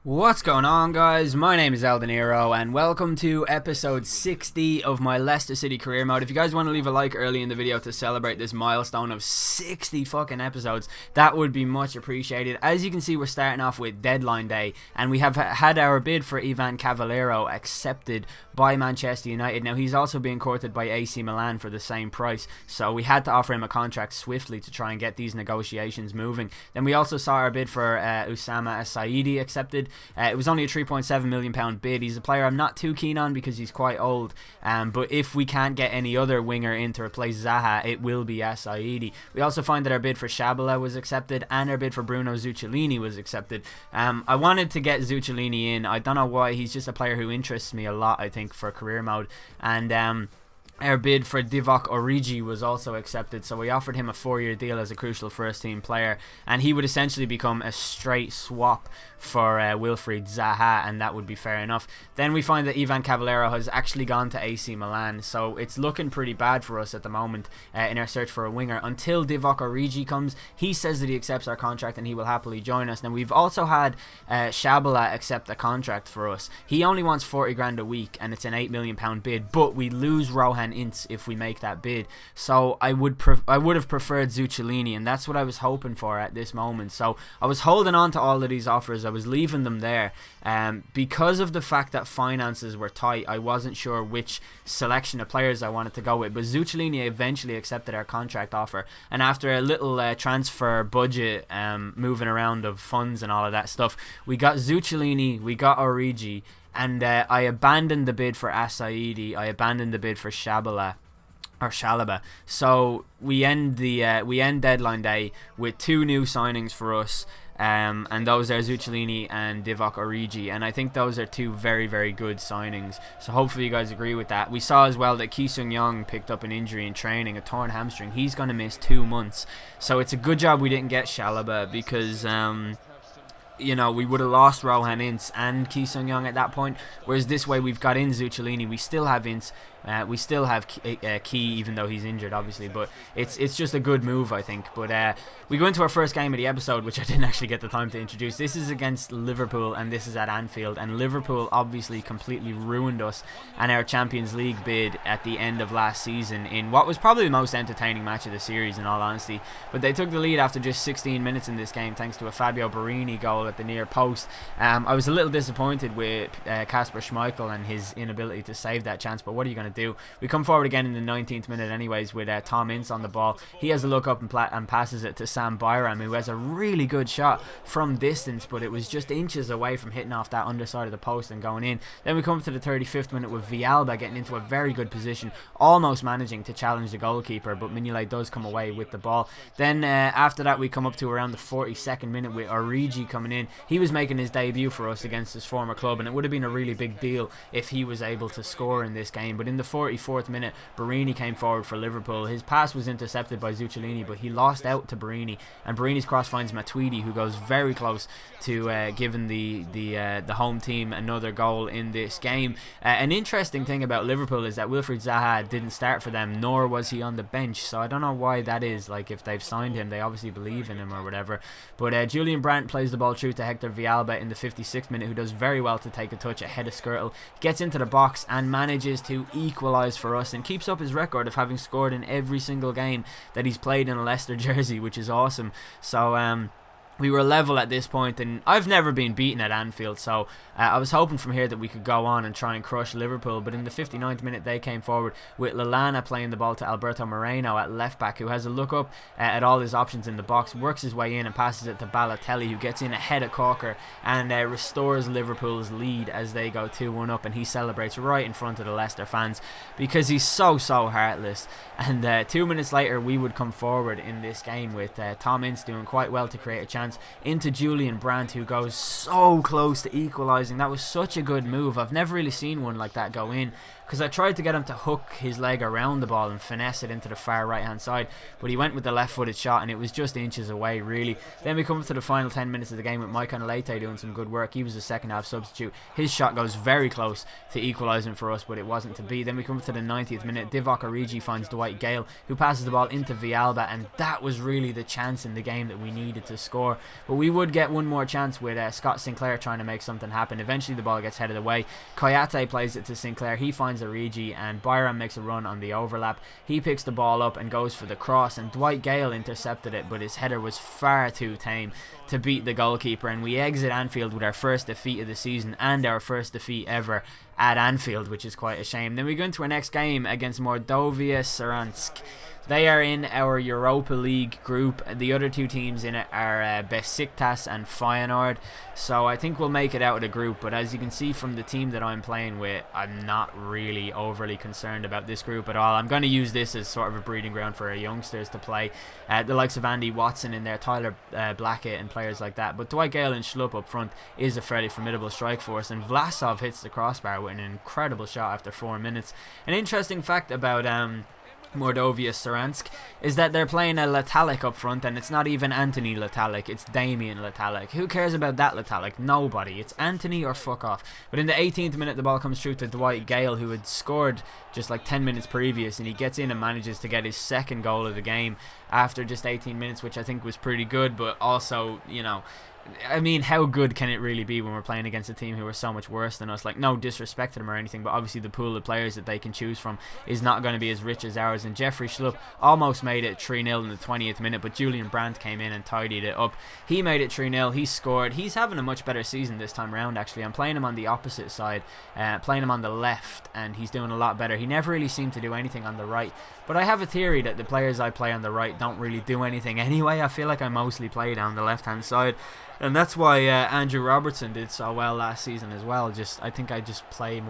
What's going on, guys? My name is Eldeniro and welcome to episode 60 of my Leicester City career mode. If you guys want to leave a like early in the video to celebrate this milestone of 60 fucking episodes, that would be much appreciated. As you can see, we're starting off with deadline day and we have had our bid for Ivan Cavallero accepted by Manchester United. Now, he's also being courted by AC Milan for the same price, so we had to offer him a contract swiftly to try and get these negotiations moving. Then we also saw our bid for Oussama Assaidi accepted. It was only a £3.7 million bid. He's a player I'm not too keen on because he's quite old, but if we can't get any other winger in to replace Zaha, it will be Assaidi. We also find that our bid for Shabala was accepted and our bid for Bruno Zuccolini was accepted. I wanted to get Zuccolini in. I don't know why. He's just a player who interests me a lot, I think, for career mode. And our bid for Divock Origi was also accepted, so we offered him a 4-year deal as a crucial first team player, and he would essentially become a straight swap for Wilfried Zaha, and that would be fair enough. Then we find that Ivan Cavallero has actually gone to AC Milan, so it's looking pretty bad for us at the moment in our search for a winger until Divock Origi comes. He says that he accepts our contract and he will happily join us. Now, we've also had Shabala accept a contract for us. He only wants 40 grand a week and it's an £8 million bid, but we lose Rohan Ince if we make that bid, so I would have preferred Zuccolini, and that's what I was hoping for at this moment. So I was holding on to all of these offers. I was leaving them there because of the fact that finances were tight. I wasn't sure which selection of players I wanted to go with, but Zuccolini eventually accepted our contract offer, and after a little transfer budget moving around of funds and all of that stuff, we got Zuccolini, we got Origi, and I abandoned the bid for Assaidi. I abandoned the bid for Shabala. So we end deadline day with two new signings for us, and those are Zuccolini and Divock Origi, and I think those are two very, very good signings. So hopefully you guys agree with that. We saw as well that Ki Sung-young picked up an injury in training, a torn hamstring. He's going to miss 2 months. So it's a good job we didn't get Shalaba because you know, we would have lost Rohan Ince and Ki Sung-young at that point, whereas this way we've got in Zuccolini, we still have Ince, we still have Ki, even though he's injured obviously, but it's just a good move, I think. But we go into our first game of the episode, which I didn't actually get the time to introduce. This is against Liverpool and this is at Anfield, and Liverpool obviously completely ruined us and our Champions League bid at the end of last season in what was probably the most entertaining match of the series, in all honesty. But they took the lead after just 16 minutes in this game thanks to a Fabio Borini goal at the near post. I was a little disappointed with Kasper Schmeichel and his inability to save that chance, but what are you going to do? We come forward again in the 19th minute anyways with Tom Ince on the ball. He has a look up and passes it to Sam Byram, who has a really good shot from distance, but it was just inches away from hitting off that underside of the post and going in. Then we come to the 35th minute with Villalba getting into a very good position, almost managing to challenge the goalkeeper, but Mignolet does come away with the ball. Then after that we come up to around the 42nd minute with Origi coming in. He was making his debut for us against his former club, and it would have been a really big deal if he was able to score in this game. But in the 44th minute, Borini came forward for Liverpool. His pass was intercepted by Zuccolini, but he lost out to Borini, and Borini's cross finds Matuidi, who goes very close to giving the home team another goal in this game. An interesting thing about Liverpool is that Wilfried Zaha didn't start for them, nor was he on the bench, so I don't know why that is. Like, if they've signed him, they obviously believe in him or whatever. But Julian Brandt plays the ball through to Hector Villalba in the 56th minute, who does very well to take a touch ahead of Skirtle, gets into the box and manages to equalise for us and keeps up his record of having scored in every single game that he's played in a Leicester jersey, which is awesome. So we were level at this point, and I've never been beaten at Anfield, so I was hoping from here that we could go on and try and crush Liverpool. But in the 59th minute they came forward with Lallana playing the ball to Alberto Moreno at left back, who has a look up at all his options in the box, works his way in and passes it to Balotelli, who gets in ahead of Corker and restores Liverpool's lead as they go 2-1 up, and he celebrates right in front of the Leicester fans because he's so heartless. And 2 minutes later we would come forward in this game with Tom Ince doing quite well to create a chance into Julian Brandt, who goes so close to equalising. That was such a good move. I've never really seen one like that go in, because I tried to get him to hook his leg around the ball and finesse it into the far right hand side, but he went with the left footed shot and it was just inches away really. Then we come to the final 10 minutes of the game with Mike Onelete doing some good work. He was a second half substitute. His shot goes very close to equalising for us, but it wasn't to be. Then we come to the 90th minute. Divock Origi finds Dwight Gale, who passes the ball into Villalba, and that was really the chance in the game that we needed to score. score. But we would get one more chance with Scott Sinclair trying to make something happen. Eventually the ball gets headed away. Kayate plays it to Sinclair. He finds Origi, and Byram makes a run on the overlap. He picks the ball up and goes for the cross, and Dwight Gale intercepted it, but his header was far too tame to beat the goalkeeper, and we exit Anfield with our first defeat of the season and our first defeat ever at Anfield, which is quite a shame. Then we go into our next game against Mordovia Saransk. They are in our Europa League group. The other two teams in it are Besiktas and Feyenoord. So I think we'll make it out of the group. But as you can see from the team that I'm playing with, I'm not really overly concerned about this group at all. I'm going to use this as sort of a breeding ground for our youngsters to play. The likes of Andy Watson in there, Tyler Blackett and players like that. But Dwight Gale and Schlupp up front is a fairly formidable strike force. And Vlasov hits the crossbar with an incredible shot after 4 minutes. An interesting fact about Mordovia Saransk is that they're playing a Letalic up front, and it's not even Anthony Letalic, it's Damien Letalic. Who cares about that Letalic? Nobody. It's Anthony or fuck off. But in the 18th minute the ball comes through to Dwight Gale, who had scored just like 10 minutes previous, and he gets in and manages to get his second goal of the game after just 18 minutes, which I think was pretty good. But also, you know, I mean, how good can it really be when we're playing against a team who are so much worse than us? Like, no disrespect to them or anything, but obviously the pool of players that they can choose from is not going to be as rich as ours. And Jeffrey Schlupp almost made it 3-0 in the 20th minute, but Julian Brandt came in and tidied it up. He made it 3-0. He scored. He's having a much better season this time around, actually. I'm playing him on the opposite side, playing him on the left, and he's doing a lot better. He never really seemed to do anything on the right, but I have a theory that the players I play on the right don't really do anything anyway. I feel like I mostly play down the left-hand side. And that's why Andrew Robertson did so well last season as well. I think I just play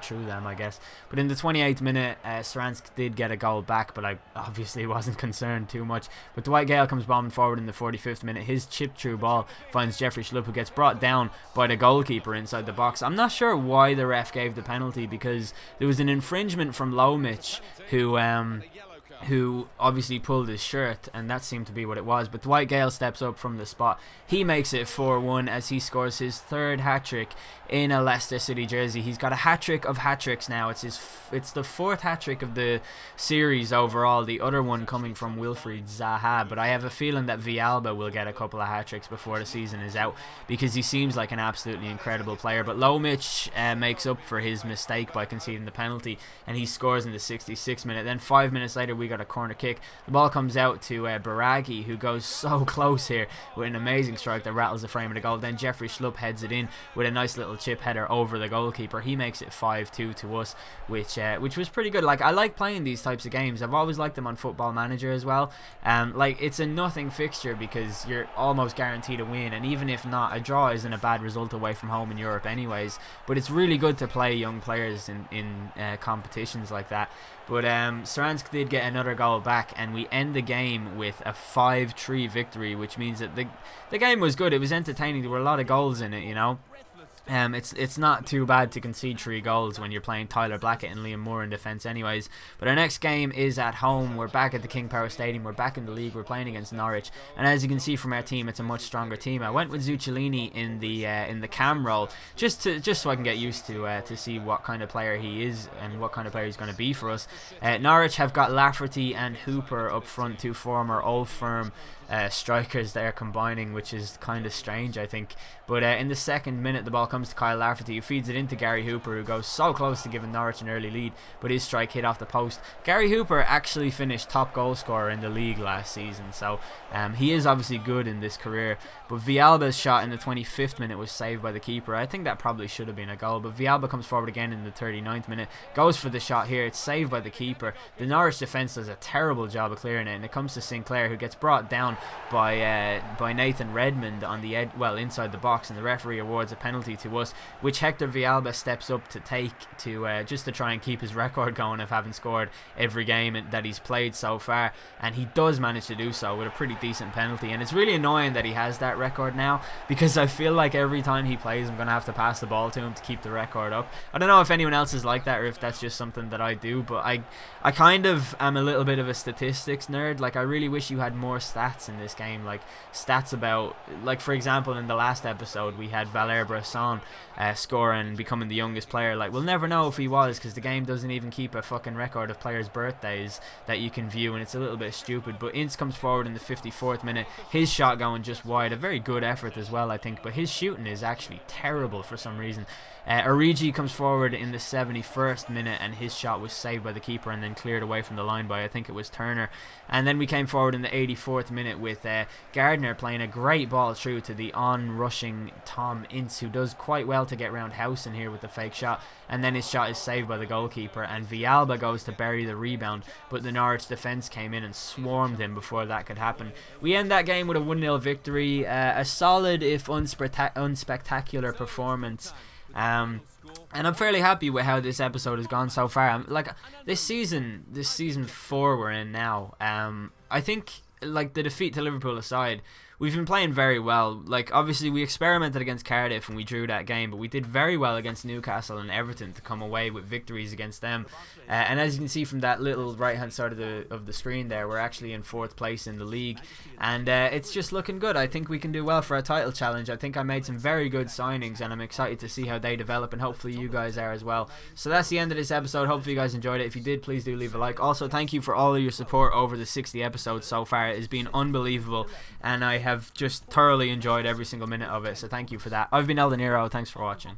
through them, I guess. But in the 28th minute, Saransk did get a goal back, but I obviously wasn't concerned too much. But Dwight Gale comes bombing forward in the 45th minute. His chip through ball finds Jeffrey Schlupp, who gets brought down by the goalkeeper inside the box. I'm not sure why the ref gave the penalty, because there was an infringement from Lomic, who obviously pulled his shirt, and that seemed to be what it was. But Dwight Gale steps up from the spot. He makes it 4-1 as he scores his third hat-trick in a Leicester City jersey. He's got a hat-trick of hat-tricks now. It's the fourth hat-trick of the series overall, the other one coming from Wilfried Zaha. But I have a feeling that Villalba will get a couple of hat-tricks before the season is out, because he seems like an absolutely incredible player. But Lomic makes up for his mistake by conceding the penalty, and he scores in the 66th minute. Then 5 minutes later we got a corner kick. The ball comes out to Baragi, who goes so close here with an amazing strike that rattles the frame of the goal. Then Jeffrey Schlupp heads it in with a nice little chip header over the goalkeeper. He makes it 5-2 to us, which was pretty good. Like, I like playing these types of games. I've always liked them on Football Manager as well. Like, it's a nothing fixture because you're almost guaranteed to win, and even if not, a draw isn't a bad result away from home in Europe anyways. But it's really good to play young players in competitions like that. But Saransk did get another goal back, and we end the game with a 5-3 victory, which means that the game was good. It was entertaining. There were a lot of goals in it, you know. It's not too bad to concede 3 goals when you're playing Tyler Blackett and Liam Moore in defence anyways. But our next game is at home. We're back at the King Power Stadium. We're back in the league. We're playing against Norwich, and as you can see from our team, it's a much stronger team. I went with Zuccolini in the cam role just so I can get used to see what kind of player he is and what kind of player he's going to be for us. Norwich have got Lafferty and Hooper up front, 2 former Old Firm strikers there combining, which is kind of strange, I think. But in the 2nd minute the ball comes to Kyle Lafferty, who feeds it into Gary Hooper, who goes so close to giving Norwich an early lead, but his strike hit off the post. Gary Hooper actually finished top goal scorer in the league last season, so he is obviously good in this career. But Villalba's shot in the 25th minute was saved by the keeper. I think that probably should have been a goal, but Villalba comes forward again in the 39th minute, goes for the shot here. It's saved by the keeper. The Norwich defence does a terrible job of clearing it, and it comes to Sinclair, who gets brought down by Nathan Redmond on the inside the box, and the referee awards a penalty to us, which Hector Villalba steps up to take just to try and keep his record going of having scored every game that he's played so far, and he does manage to do so with a pretty decent penalty. And it's really annoying that he has that record now, because I feel like every time he plays I'm going to have to pass the ball to him to keep the record up. I don't know if anyone else is like that or if that's just something that I do, but I kind of am a little bit of a statistics nerd. Like, I really wish you had more stats in this game, like stats about, like, for example, in the last episode episode, we had Valère Bresson scoring and becoming the youngest player. Like, we'll never know if he was, because the game doesn't even keep a fucking record of players' birthdays that you can view, and it's a little bit stupid. But Ince comes forward in the 54th minute, his shot going just wide, a very good effort as well, I think, but his shooting is actually terrible for some reason. Origi comes forward in the 71st minute, and his shot was saved by the keeper and then cleared away from the line by, I think it was Turner. And then we came forward in the 84th minute with Gardner playing a great ball through to the on-rushing Tom Ince, who does quite well to get round Howson here with the fake shot, and then his shot is saved by the goalkeeper, and Villalba goes to bury the rebound, but the Norwich defence came in and swarmed him before that could happen. We end that game with a 1-0 victory, a solid if unspectacular performance. And I'm fairly happy with how this episode has gone so far. Like, this season 4 we're in now, I think, like, the defeat to Liverpool aside, we've been playing very well. Like, obviously we experimented against Cardiff and we drew that game, but we did very well against Newcastle and Everton to come away with victories against them. And as you can see from that little right hand side of the screen there, we're actually in 4th place in the league, and it's just looking good. I think we can do well for a title challenge. I think I made some very good signings, and I'm excited to see how they develop, and hopefully you guys are as well. So that's the end of this episode. Hopefully you guys enjoyed it. If you did, please do leave a like. Also, thank you for all of your support over the 60 episodes so far. It has been unbelievable, and I have just thoroughly enjoyed every single minute of it, so thank you for that. I've been El De Niro. Thanks for watching.